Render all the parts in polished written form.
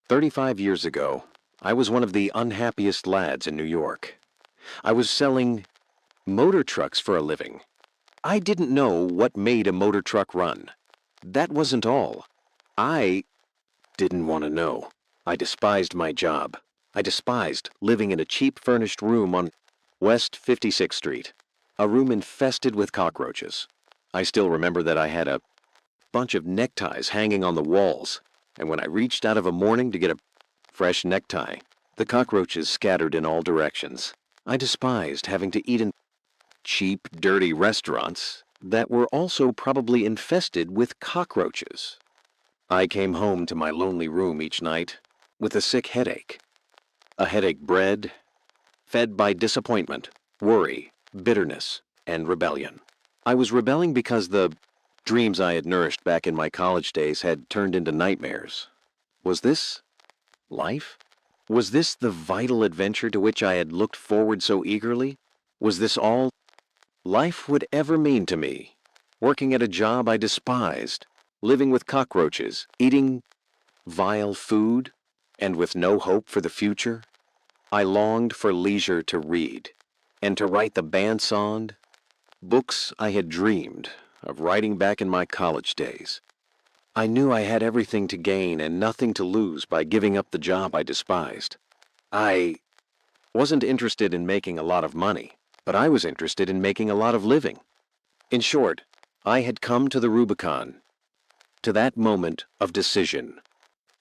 35 years ago, I was one of the unhappiest lads in New York. I was selling motor trucks for a living. I didn't know what made a motor truck run. That wasn't all. I didn't want to know. I despised my job. I despised living in a cheap furnished room on West 56th Street, a room infested with cockroaches. I still remember that I had a bunch of neckties hanging on the walls, and when I reached out of a morning to get a fresh necktie, the cockroaches scattered in all directions. I despised having to eat in cheap, dirty restaurants that were also probably infested with cockroaches. I came home to my lonely room each night with a sick headache. A headache fed by disappointment, worry, bitterness, and rebellion. I was rebelling because the dreams I had nourished back in my college days had turned into nightmares. Was this life? Was this the vital adventure to which I had looked forward so eagerly? Was this all life would ever mean to me? Working at a job I despised, living with cockroaches, eating vile food, and with no hope for the future? I longed for leisure to read, and to write the band-song books I had dreamed of writing back in my college days. I knew I had everything to gain and nothing to lose by giving up the job I despised. I wasn't interested in making a lot of money, but I was interested in making a lot of living. In short, I had come to the Rubicon, to that moment of decision,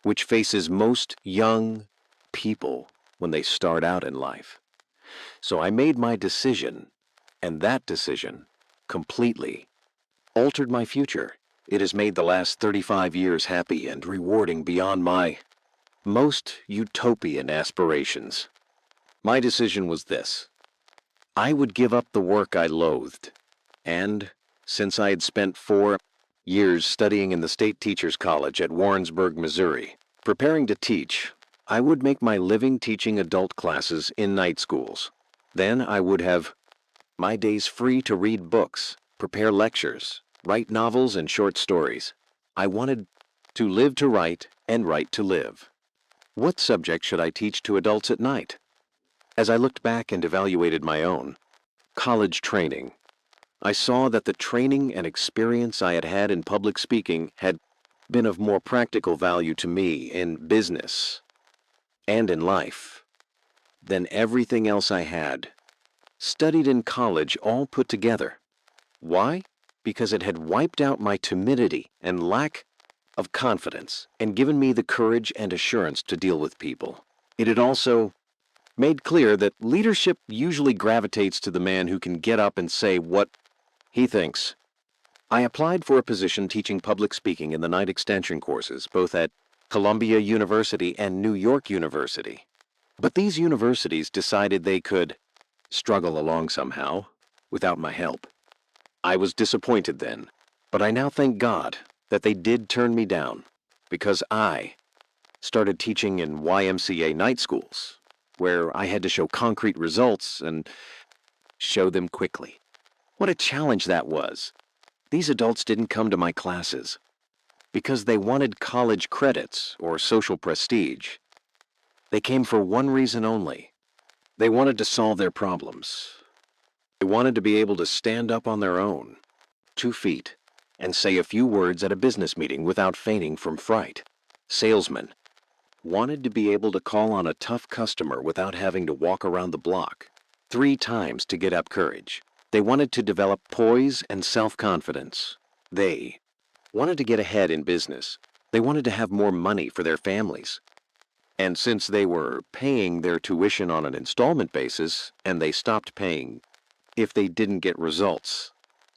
which faces most young people when they start out in life. So I made my decision, and that decision completely altered my future. It has made the last 35 years happy and rewarding beyond my most utopian aspirations. My decision was this: I would give up the work I loathed, and since I had spent 4 years studying in the State Teachers College at Warrensburg, Missouri, preparing to teach, I would make my living teaching adult classes in night schools. Then I would have my days free to read books, prepare lectures, write novels and short stories. I wanted to live to write and write to live. What subject should I teach to adults at night? As I looked back and evaluated my own college training, I saw that the training and experience I had had in public speaking had been of more practical value to me in business and in life than everything else I had studied in college all put together. Why? Because it had wiped out my timidity and lack of confidence and given me the courage and assurance to deal with people. It had also made clear that leadership usually gravitates to the man who can get up and say what he thinks. I applied for a position teaching public speaking in the night extension courses, both at Columbia University and New York University. But these universities decided they could struggle along somehow without my help. I was disappointed then, but I now thank God that they did turn me down, because I started teaching in YMCA night schools, where I had to show concrete results and show them quickly. What a challenge that was. These adults didn't come to my classes because they wanted college credits or social prestige. They came for one reason only. They wanted to solve their problems. They wanted to be able to stand up on their own, 2 feet, and say a few words at a business meeting without fainting from fright. Salesmen wanted to be able to call on a tough customer without having to walk around the block 3 times to get up courage. They wanted to develop poise and self-confidence. They wanted to get ahead in business. They wanted to have more money for their families. And since they were paying their tuition on an installment basis, and they stopped paying if they didn't get results,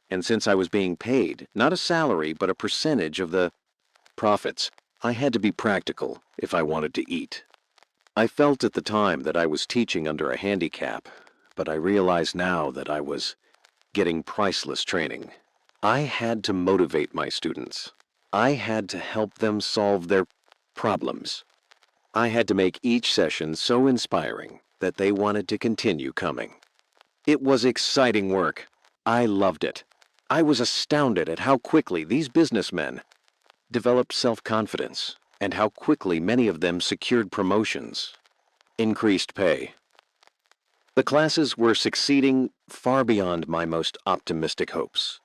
and since I was being paid, not a salary, but a percentage of the profits, I had to be practical if I wanted to eat. I felt at the time that I was teaching under a handicap, but I realize now that I was getting priceless training. I had to motivate my students. I had to help them solve their problems. I had to make each session so inspiring that they wanted to continue coming. It was exciting work. I loved it. I was astounded at how quickly these businessmen developed self-confidence. and how quickly many of them secured promotions, increased pay. The classes were succeeding far beyond my most optimistic hopes.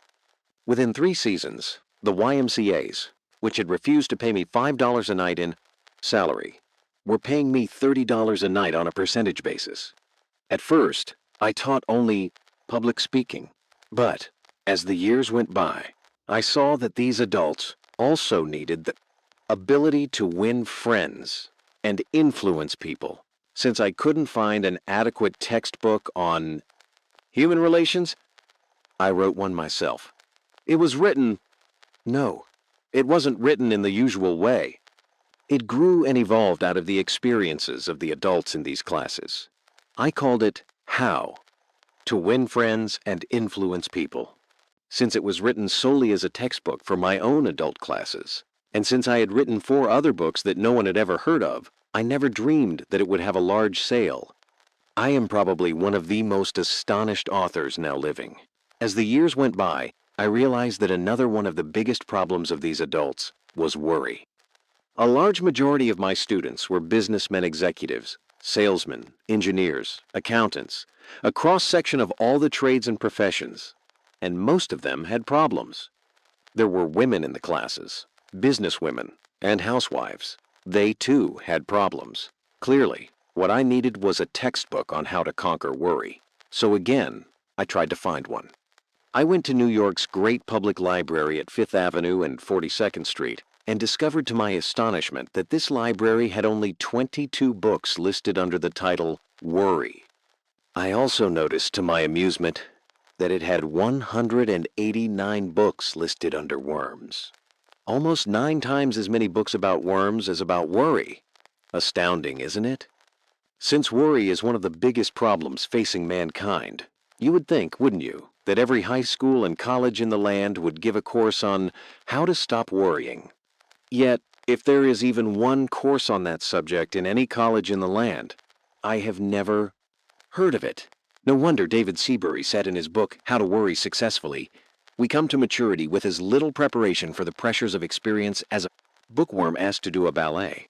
Within 3 seasons, the YMCAs, which had refused to pay me $5 a night in salary, were paying me $30 a night on a percentage basis. At first, I taught only public speaking, but as the years went by, I saw that these adults also needed the ability to win friends and influence people. Since I couldn't find an adequate textbook on human relations, I wrote one myself. It was written, no, it wasn't written in the usual way. It grew and evolved out of the experiences of the adults in these classes. I called it How to Win Friends and Influence People. Since it was written solely as a textbook for my own adult classes, and since I had written 4 other books that no one had ever heard of, I never dreamed that it would have a large sale. I am probably one of the most astonished authors now living. As the years went by, I realized that another one of the biggest problems of these adults was worry. A large majority of my students were businessmen executives, salesmen, engineers, accountants, a cross-section of all the trades and professions, and most of them had problems. There were women in the classes, businesswomen, and housewives. They too had problems. Clearly, what I needed was a textbook on how to conquer worry. So again, I tried to find one. I went to New York's great public library at 5th Avenue and 42nd Street and discovered to my astonishment that this library had only 22 books listed under the title Worry. I also noticed to my amusement that it had 189 books listed under worms. Almost 9 times as many books about worms as about worry. Astounding, isn't it? Since worry is one of the biggest problems facing mankind, you would think, wouldn't you, that every high school and college in the land would give a course on how to stop worrying. Yet, if there is even one course on that subject in any college in the land, I have never heard of it. No wonder David Seabury said in his book, How to Worry Successfully, we come to maturity with as little preparation for the pressures of experience as a bookworm asked to do a ballet.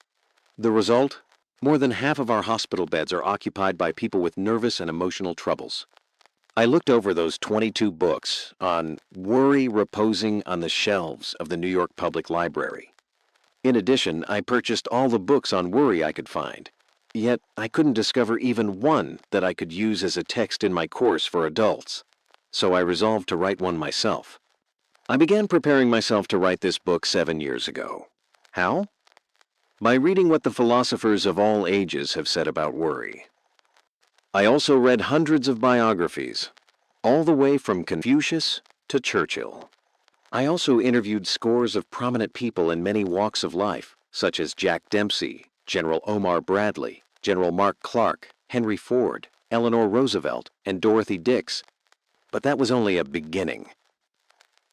The result? More than half of our hospital beds are occupied by people with nervous and emotional troubles. I looked over those 22 books on worry reposing on the shelves of the New York Public Library. In addition, I purchased all the books on worry I could find. Yet, I couldn't discover even one that I could use as a text in my course for adults. So I resolved to write one myself. I began preparing myself to write this book 7 years ago. How? By reading what the philosophers of all ages have said about worry. I also read hundreds of biographies, all the way from Confucius to Churchill. I also interviewed scores of prominent people in many walks of life, such as Jack Dempsey, General Omar Bradley, General Mark Clark, Henry Ford, Eleanor Roosevelt, and Dorothy Dix. But that was only a beginning.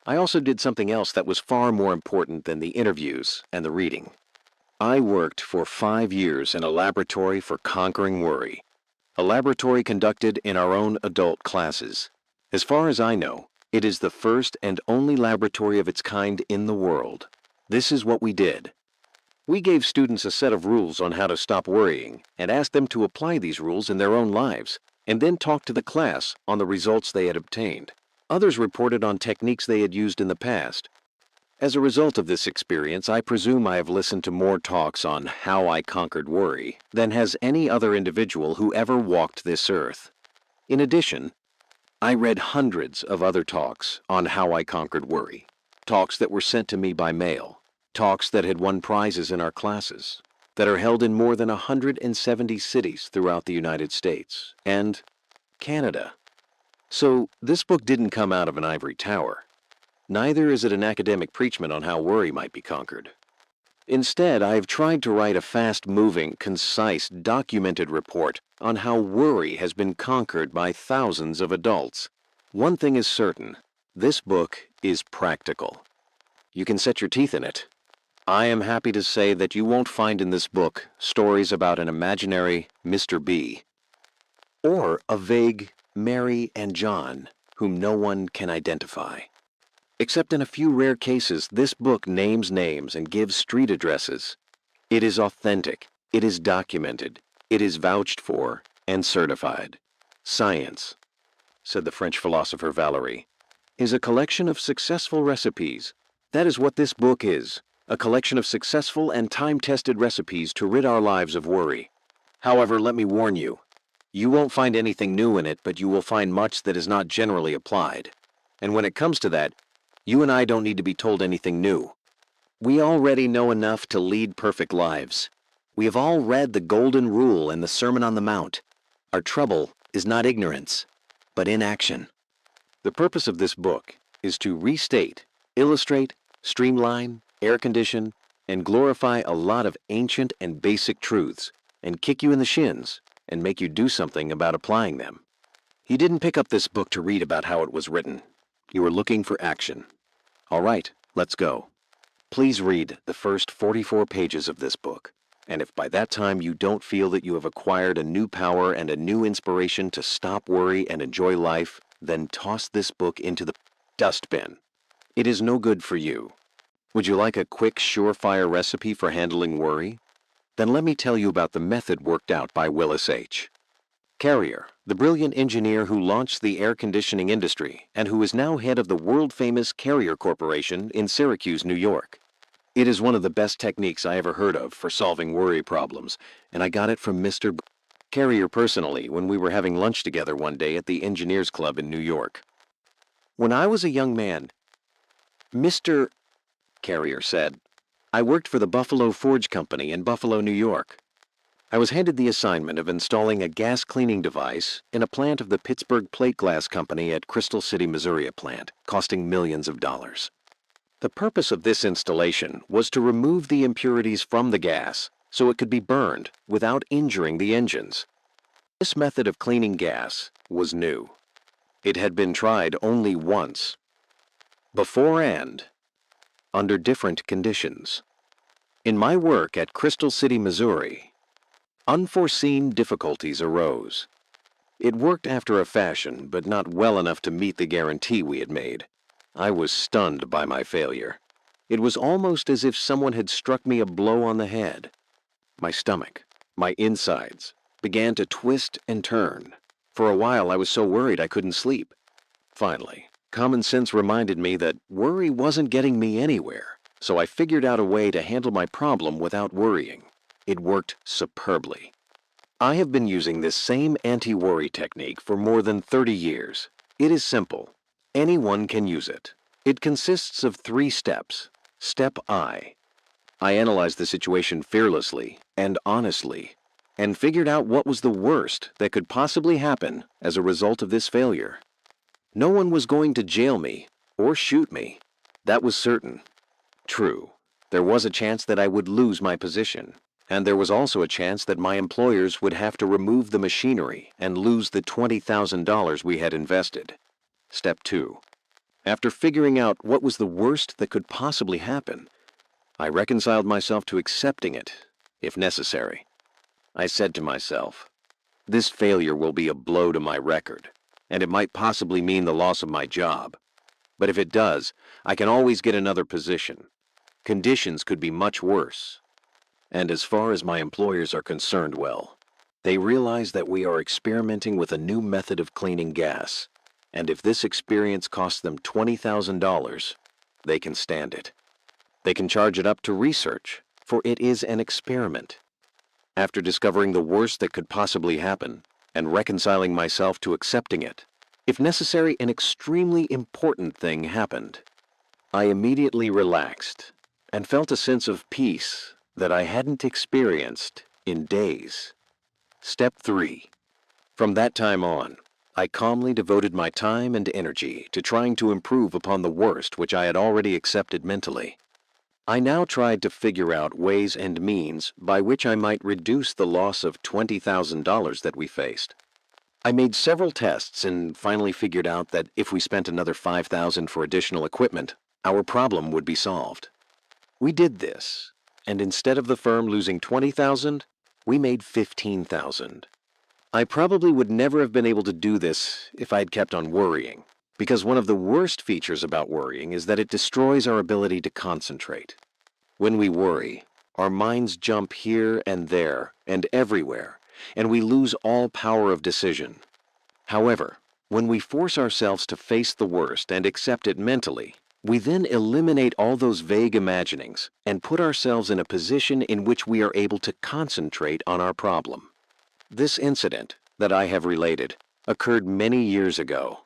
I also did something else that was far more important than the interviews and the reading. I worked for 5 years in a laboratory for conquering worry, a laboratory conducted in our own adult classes. As far as I know, it is the first and only laboratory of its kind in the world. This is what we did. We gave students a set of rules on how to stop worrying and asked them to apply these rules in their own lives, and then talk to the class on the results they had obtained. Others reported on techniques they had used in the past. As a result of this experience, I presume I have listened to more talks on how I conquered worry than has any other individual who ever walked this earth. In addition, I read hundreds of other talks on how I conquered worry, talks that were sent to me by mail, talks that had won prizes in our classes, that are held in more than 170 cities throughout the United States and Canada. So this book didn't come out of an ivory tower. Neither is it an academic preachment on how worry might be conquered. Instead, I have tried to write a fast-moving, concise, documented report on how worry has been conquered by thousands of adults. One thing is certain, this book is practical. You can set your teeth in it. I am happy to say that you won't find in this book stories about an imaginary Mr. B, or a vague Mary and John whom no one can identify. Except in a few rare cases, this book names names and gives street addresses. It is authentic, it is documented, it is vouched for and certified. Science, said the French philosopher Valery, is a collection of successful recipes. That is what this book is, a collection of successful and time-tested recipes to rid our lives of worry. However, let me warn you, you won't find anything new in it, but you will find much that is not generally applied. And when it comes to that, you and I don't need to be told anything new. We already know enough to lead perfect lives. We have all read the Golden Rule and the Sermon on the Mount. Our trouble is not ignorance, but inaction. The purpose of this book is to restate, illustrate, streamline, air condition, and glorify a lot of ancient and basic truths, and kick you in the shins, and make you do something about applying them. You didn't pick up this book to read about how it was written. You were looking for action. All right, let's go. Please read the first 44 pages of this book, and if by that time you don't feel that you have acquired a new power and a new inspiration to stop worry and enjoy life, then toss this book into the dustbin. It is no good for you. Would you like a quick, surefire recipe for handling worry? Then let me tell you about the method worked out by Willis H. Carrier, the brilliant engineer who launched the air conditioning industry and who is now head of the world-famous Carrier Corporation in Syracuse, New York. It is one of the best techniques I ever heard of for solving worry problems, and I got it from Mr. Carrier personally when we were having lunch together one day at the Engineers Club in New York. When I was a young man, Mr. Carrier said, I worked for the Buffalo Forge Company in Buffalo, New York. I was handed the assignment of installing a gas cleaning device in a plant of the Pittsburgh Plate Glass Company at Crystal City, Missouri plant, costing millions of dollars. The purpose of this installation was to remove the impurities from the gas so it could be burned without injuring the engines. This method of cleaning gas was new. It had been tried only once, before and under different conditions. In my work at Crystal City, Missouri, unforeseen difficulties arose. It worked after a fashion, but not well enough to meet the guarantee we had made. I was stunned by my failure. It was almost as if someone had struck me a blow on the head. My stomach, my insides, began to twist and turn. For a while I was so worried I couldn't sleep. Finally, common sense reminded me that worry wasn't getting me anywhere, so I figured out a way to handle my problem without worrying. It worked superbly. I have been using this same anti-worry technique for more than 30 years. It is simple. Anyone can use it. It consists of 3 steps. Step I analyzed the situation fearlessly and honestly, and figured out what was the worst that could possibly happen as a result of this failure. No one was going to jail me or shoot me. That was certain. True, there was a chance that I would lose my position, and there was also a chance that my employers would have to remove the machinery and lose the $20,000 we had invested. Step 2. After figuring out what was the worst that could possibly happen, I reconciled myself to accepting it, if necessary. I said to myself, this failure will be a blow to my record, and it might possibly mean the loss of my job. But if it does, I can always get another position. Conditions could be much worse. And as far as my employers are concerned, well, they realize that we are experimenting with a new method of cleaning gas. And if this experience costs them $20,000, they can stand it. They can charge it up to research, for it is an experiment. After discovering the worst that could possibly happen, and reconciling myself to accepting it, if necessary, an extremely important thing happened. I immediately relaxed, and felt a sense of peace that I hadn't experienced in days. Step 3. From that time on, I calmly devoted my time and energy to trying to improve upon the worst which I had already accepted mentally. I now tried to figure out ways and means by which I might reduce the loss of $20,000 that we faced. I made several tests and finally figured out that if we spent another $5,000 for additional equipment, our problem would be solved. We did this, and instead of the firm losing $20,000, we made $15,000. I probably would never have been able to do this if I'd kept on worrying, because one of the worst features about worrying is that it destroys our ability to concentrate. When we worry, Our minds jump here and there and everywhere, and we lose all power of decision. However, when we force ourselves to face the worst and accept it mentally, we then eliminate all those vague imaginings and put ourselves in a position in which we are able to concentrate on our problem. This incident that I have related occurred many years ago.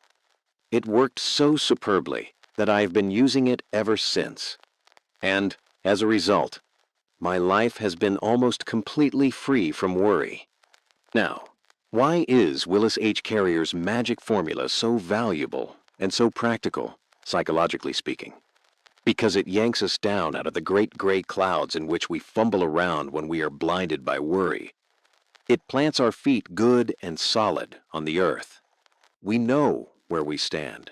It worked so superbly that I have been using it ever since. And, as a result, my life has been almost completely free from worry. Now, why is Willis H. Carrier's magic formula so valuable and so practical, psychologically speaking? Because it yanks us down out of the great gray clouds in which we fumble around when we are blinded by worry. It plants our feet good and solid on the earth. We know where we stand.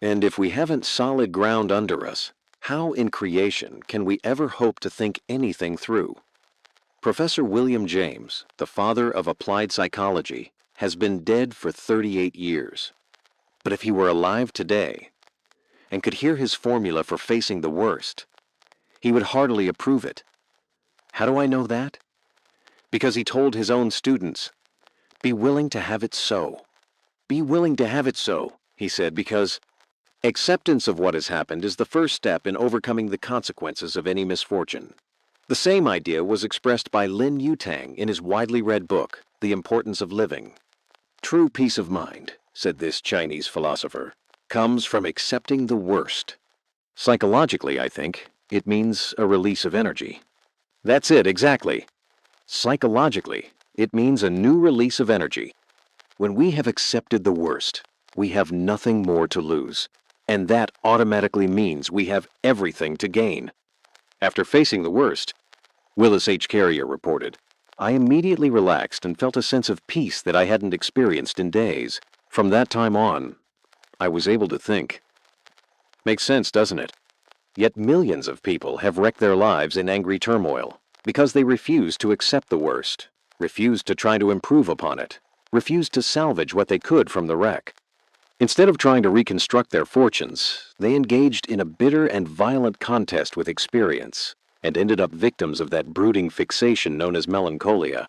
And if we haven't solid ground under us, how in creation can we ever hope to think anything through? Professor William James, the father of applied psychology, has been dead for 38 years. But if he were alive today and could hear his formula for facing the worst, he would heartily approve it. How do I know that? Because he told his own students, "Be willing to have it so." Be willing to have it so, he said, because acceptance of what has happened is the first step in overcoming the consequences of any misfortune. The same idea was expressed by Lin Yutang in his widely read book, The Importance of Living. True peace of mind, said this Chinese philosopher, comes from accepting the worst. Psychologically, I think, it means a release of energy. That's it, exactly. Psychologically, it means a new release of energy. When we have accepted the worst, we have nothing more to lose, and that automatically means we have everything to gain. After facing the worst, Willis H. Carrier reported, I immediately relaxed and felt a sense of peace that I hadn't experienced in days. From that time on, I was able to think. Makes sense, doesn't it? Yet millions of people have wrecked their lives in angry turmoil because they refused to accept the worst, refused to try to improve upon it, refused to salvage what they could from the wreck. Instead of trying to reconstruct their fortunes, they engaged in a bitter and violent contest with experience and ended up victims of that brooding fixation known as melancholia.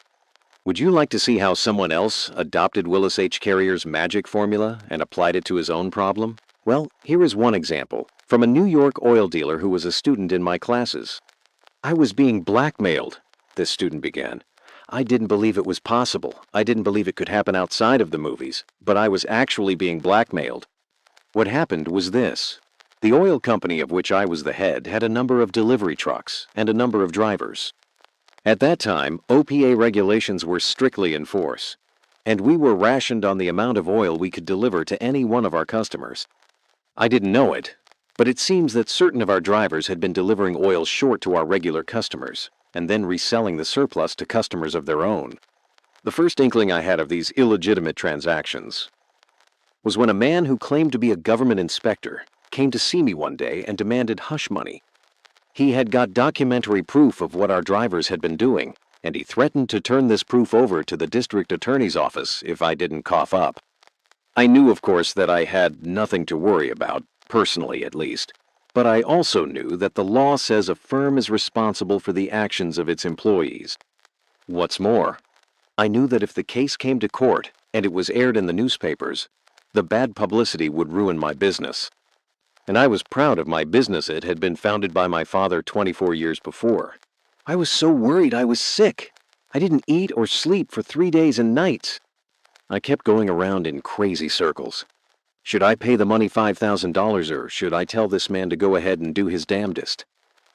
Would you like to see how someone else adopted Willis H. Carrier's magic formula and applied it to his own problem? Well, here is one example from a New York oil dealer who was a student in my classes. I was being blackmailed, this student began. I didn't believe it was possible. I didn't believe it could happen outside of the movies, but I was actually being blackmailed. What happened was this. The oil company of which I was the head had a number of delivery trucks and a number of drivers. At that time, OPA regulations were strictly in force, and we were rationed on the amount of oil we could deliver to any one of our customers. I didn't know it, but it seems that certain of our drivers had been delivering oil short to our regular customers, and then reselling the surplus to customers of their own. The first inkling I had of these illegitimate transactions was when a man who claimed to be a government inspector came to see me one day and demanded hush money. He had got documentary proof of what our drivers had been doing, and he threatened to turn this proof over to the district attorney's office if I didn't cough up. I knew, of course, that I had nothing to worry about, personally at least. But I also knew that the law says a firm is responsible for the actions of its employees. What's more, I knew that if the case came to court and it was aired in the newspapers, the bad publicity would ruin my business. And I was proud of my business. It had been founded by my father 24 years before. I was so worried I was sick. I didn't eat or sleep for 3 days and nights. I kept going around in crazy circles. Should I pay the money $5,000 or should I tell this man to go ahead and do his damnedest?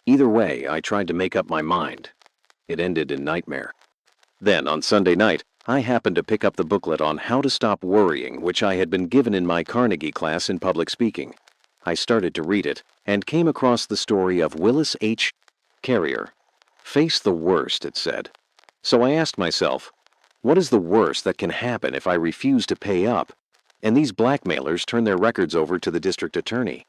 Either way, I tried to make up my mind. It ended in nightmare. Then, on Sunday night, I happened to pick up the booklet on How to Stop Worrying, which I had been given in my Carnegie class in public speaking. I started to read it and came across the story of Willis H. Carrier. Face the worst, it said. So I asked myself, what is the worst that can happen if I refuse to pay up? And these blackmailers turn their records over to the district attorney.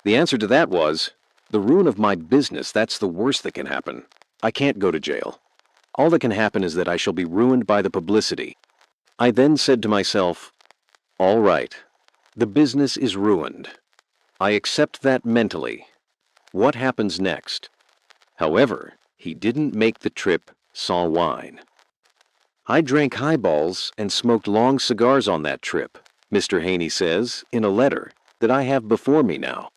The answer to that was, the ruin of my business, that's the worst that can happen. I can't go to jail. All that can happen is that I shall be ruined by the publicity. I then said to myself, all right, the business is ruined. I accept that mentally. What happens next? However, he didn't make the trip sans wine. I drank highballs and smoked long cigars on that trip, Mr. Haney says in a letter that I have before me now.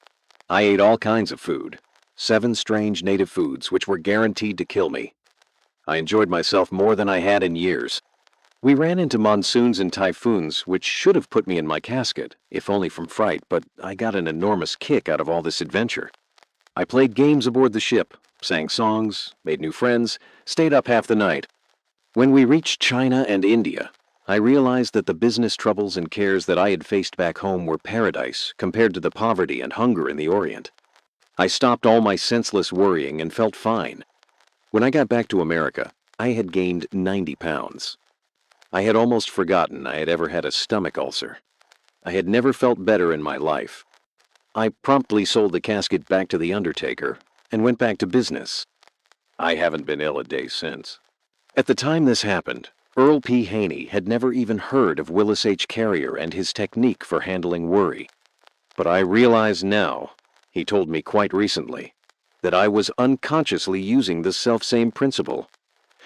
I ate all kinds of food, 7 strange native foods which were guaranteed to kill me. I enjoyed myself more than I had in years. We ran into monsoons and typhoons which should have put me in my casket, if only from fright, but I got an enormous kick out of all this adventure. I played games aboard the ship, sang songs, made new friends, stayed up half the night. When we reached China and India, I realized that the business troubles and cares that I had faced back home were paradise compared to the poverty and hunger in the Orient. I stopped all my senseless worrying and felt fine. When I got back to America, I had gained 90 pounds. I had almost forgotten I had ever had a stomach ulcer. I had never felt better in my life. I promptly sold the casket back to the undertaker and went back to business. I haven't been ill a day since. At the time this happened, Earl P. Haney had never even heard of Willis H. Carrier and his technique for handling worry. But I realize now, he told me quite recently, that I was unconsciously using the selfsame principle.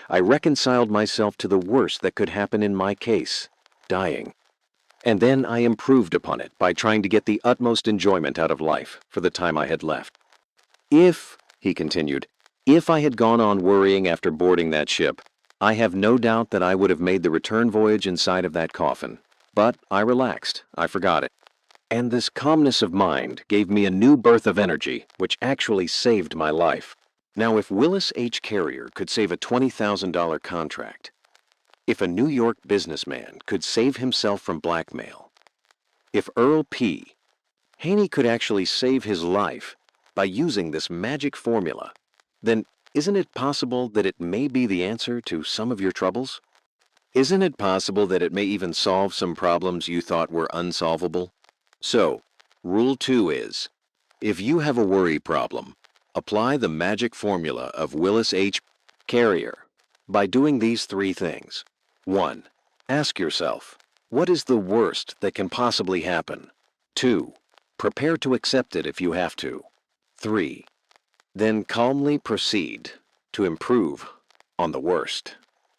I reconciled myself to the worst that could happen in my case, dying. And then I improved upon it by trying to get the utmost enjoyment out of life for the time I had left. If, he continued, if I had gone on worrying after boarding that ship, I have no doubt that I would have made the return voyage inside of that coffin. But I relaxed. I forgot it. And this calmness of mind gave me a new birth of energy, which actually saved my life. Now, if Willis H. Carrier could save a $20,000 contract, if a New York businessman could save himself from blackmail, if Earl P. Haney could actually save his life by using this magic formula, then isn't it possible that it may be the answer to some of your troubles? Isn't it possible that it may even solve some problems you thought were unsolvable? So, Rule 2 is, if you have a worry problem, apply the magic formula of Willis H. Carrier by doing these 3 things. 1. Ask yourself, what is the worst that can possibly happen? 2. Prepare to accept it if you have to. 3. Then calmly proceed to improve on the worst.